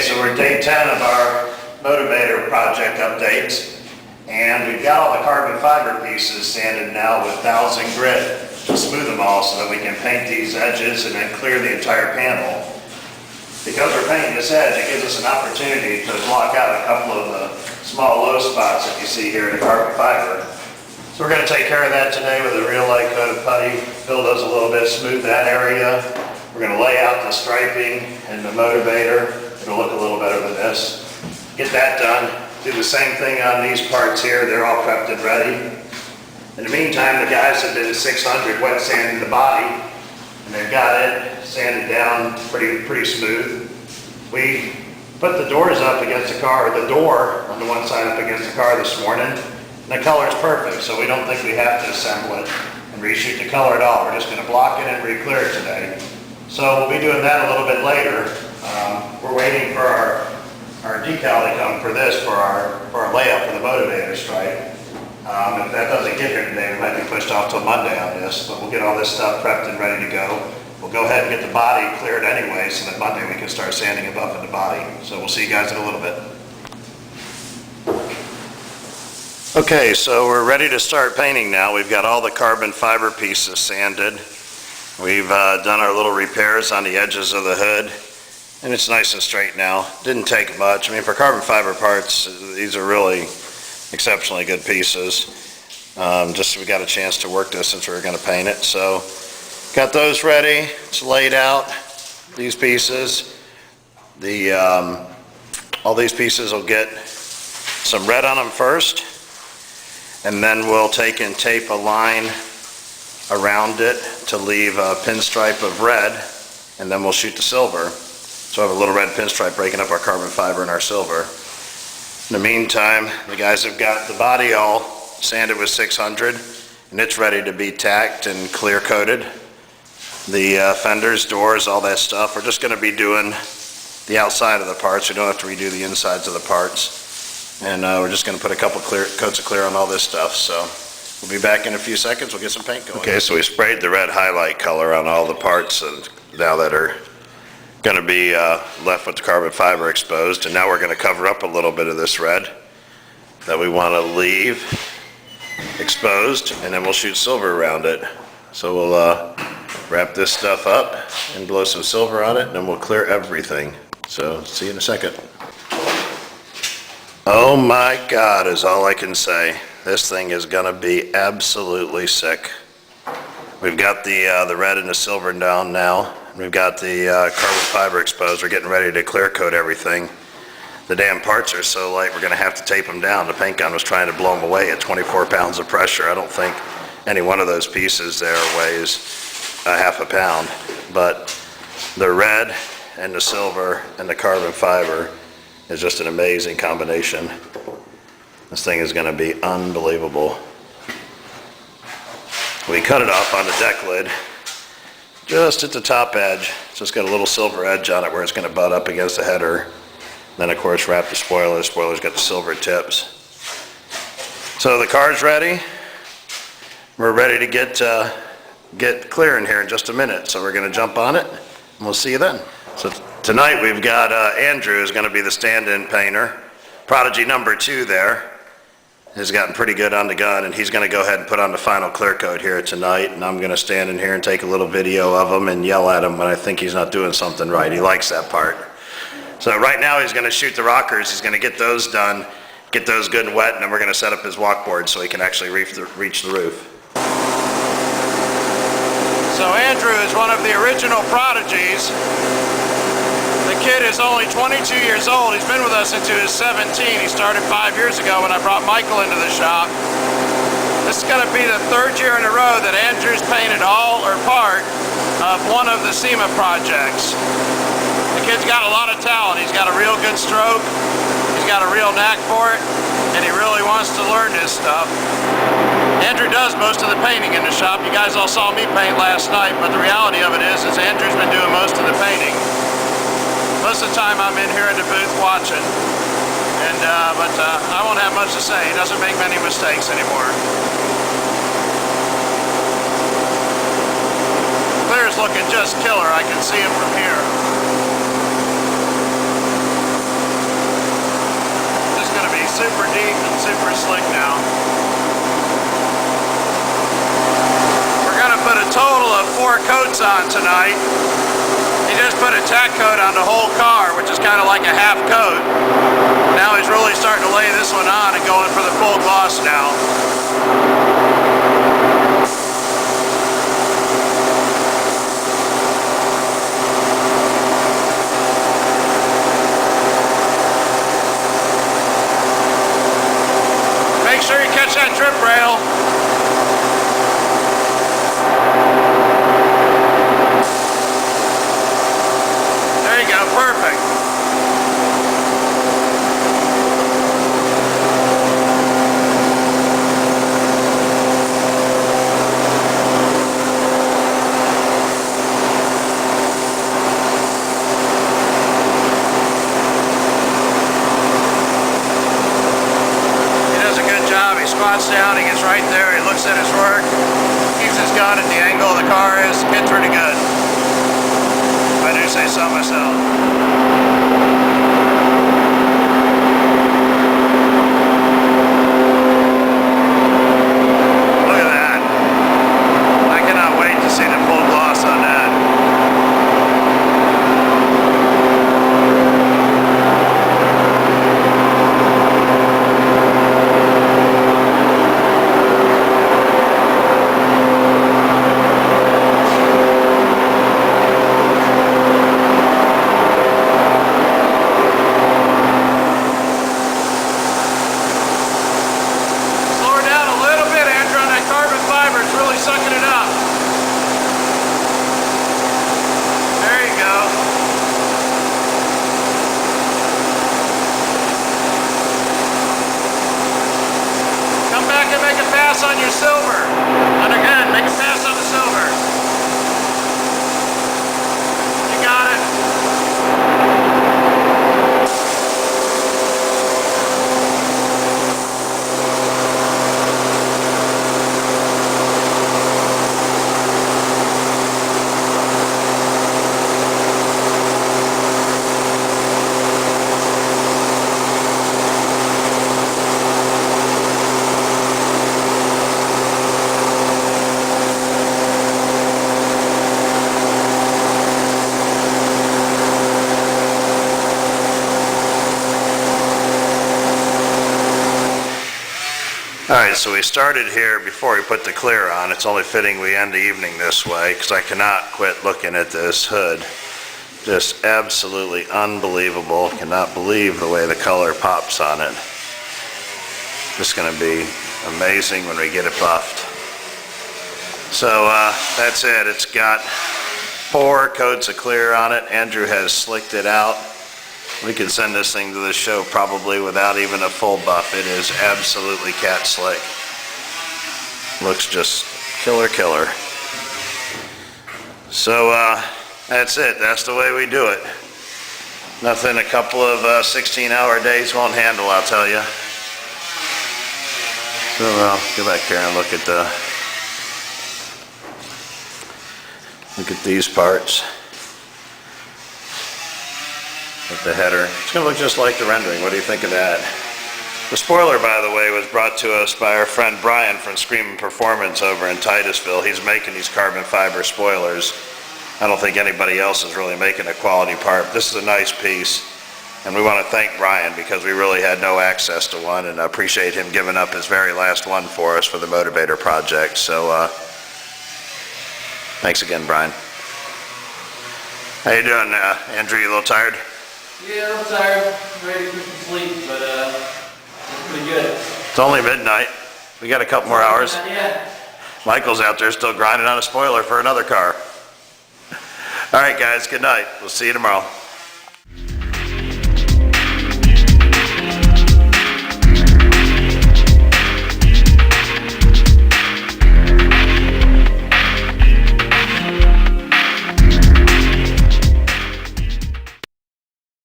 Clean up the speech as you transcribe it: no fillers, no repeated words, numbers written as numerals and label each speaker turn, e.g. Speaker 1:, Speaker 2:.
Speaker 1: So we're day 10 of our Motiv8r project updates, and we've got all the carbon fiber pieces sanded now with 1000 grit to smooth them all so that we can paint these edges and then clear the entire panel. Because we're painting this edge, it gives us an opportunity to block out a couple of the small low spots that you see here in the carbon fiber. So we're going to take care of that today with a real light coat of putty, fill those a little bit, smooth that area. We're going to lay out the striping and the Motiv8r. It'll look a little better than this. Get that done. Do the same thing on these parts here. They're all prepped and ready. In the meantime, the guys have been 600 wet sanding the body, and they've got it sanded down pretty smooth. We put the doors up against the car, the door on the one side up against the car this morning, and the color's perfect, so we don't think we have to assemble it and reshoot the color at all. We're just going to block it and re-clear it today. So we'll be doing that a little bit later. We're waiting for our decal to come for this, for our layout for the Motiv8r stripe. If that doesn't get here today, we might be pushed off till Monday on this, but we'll get all this stuff prepped and ready to go. We'll go ahead and get the body cleared anyway, so that Monday we can start sanding and buffing the body. So we'll see you guys in a little bit. Okay, so we're ready to start painting now. We've got all the carbon fiber pieces sanded. We've done our little repairs on the edges of the hood, and it's nice and straight now. Didn't take much. I mean, for carbon fiber parts, these are really exceptionally good pieces. Just so we got a chance to work this since we were going to paint it. So got those ready. It's laid out, these pieces. All these pieces will get some red on them first, and then we'll take and tape a line around it to leave a pinstripe of red, and then we'll shoot the silver. So I have a little red pinstripe breaking up our carbon fiber and our silver. In the meantime, the guys have got the body all sanded with 600, and it's ready to be tacked and clear coated. The fenders, doors, all that stuff. We're just going to be doing the outside of the parts. We don't have to redo the insides of the parts. And we're just going to put a couple coats of clear on all this stuff. So we'll be back in a few seconds. We'll get some paint going. Okay, so we sprayed the red highlight color on all the parts and now that are going to be left with the carbon fiber exposed. And now we're going to cover up a little bit of this red that we want to leave exposed, and then we'll shoot silver around it. So we'll wrap this stuff up and blow some silver on it, and then we'll clear everything. So see you in a second. Oh my God is all I can say. This thing is gonna be absolutely sick. We've got the red and the silver down now. We've got the carbon fiber exposed. We're getting ready to clear coat everything. The damn parts are so light we're gonna have to tape them down. The paint gun was trying to blow them away at 24 pounds of pressure. I don't think any one of those pieces there weighs a half a pound, but the red and the silver and the carbon fiber is just an amazing combination. This thing is going to be unbelievable. We cut it off on the deck lid just at the top edge. It's just got a little silver edge on it where it's going to butt up against the header. Then of course wrap the spoiler. The spoiler's got the silver tips. So the car's ready. We're ready to get clear in here in just a minute. So we're going to jump on it and we'll see you then. So tonight we've got Andrew is going to be the stand-in painter. Prodigy number 2 there has gotten pretty good on the gun, and he's going to go ahead and put on the final clear coat here tonight, and I'm going to stand in here and take a little video of him and yell at him when I think he's not doing something right. He likes that part. So right now he's going to shoot the rockers. He's going to get those done, get those good and wet, and then we're going to set up his walkboard so he can actually reach the roof.
Speaker 2: So Andrew is one of the original Prodigies. The kid is only 22 years old. He's been with us since he was 17. He started 5 years ago when I brought Michael into the shop. This is going to be the 3rd year in a row that Andrew's painted all or part of one of the SEMA projects. The kid's got a lot of talent. He's got a real good stroke. He's got a real knack for it, and he really wants to learn this stuff. Andrew does most of the painting in the shop. You guys all saw me paint last night, but the reality of it is Andrew's been doing most of the painting. Most of the time I'm in here in the booth watching, but I won't have much to say. He doesn't make many mistakes anymore. Clear's looking just killer. I can see him from here. super deep and super slick now. We're gonna put a total of 4 coats on tonight. He just put a tack coat on the whole car, which is kind of like a half coat. Now he's really starting to lay this one on and going for the full gloss now. Make sure you catch that trip rail. There you go, perfect. Squats down, he gets right there, he looks at his work, keeps his gun at the angle the car is, gets pretty good. If I do say so myself. Look at that. I cannot wait to see the full gloss on that. On your silver. And again, make a pass on the silver. You got it. Alright, so we started here before we put the clear on. It's only fitting we end the evening this way because I cannot quit looking at this hood. Just absolutely unbelievable. Cannot believe the way the color pops on it. Just going to be amazing when we get it buffed. So that's it. It's got 4 coats of clear on it. Andrew has slicked it out. We could send this thing to the show probably without even a full buff. It is absolutely cat slick. Looks just killer. So that's it. That's the way we do it. Nothing a couple of 16-hour days won't handle, I'll tell you. So go back here and look at these parts. With the header. It's going to look just like the rendering. What do you think of that? The spoiler, by the way, was brought to us by our friend Brian from Screaming Performance over in Titusville. He's making these carbon fiber spoilers. I don't think anybody else is really making a quality part. This is a nice piece, and we want to thank Brian because we really had no access to one, and I appreciate him giving up his very last one for us for the Motiv8r project. So thanks again, Brian. How you doing, Andrew? You a little tired?
Speaker 3: Yeah, I'm tired. I'm ready to get some sleep, but it's pretty good.
Speaker 1: It's only midnight. We got a couple more hours.
Speaker 3: Yeah.
Speaker 1: Michael's out there still grinding on a spoiler for another car. All right, guys, good night. We'll see you tomorrow.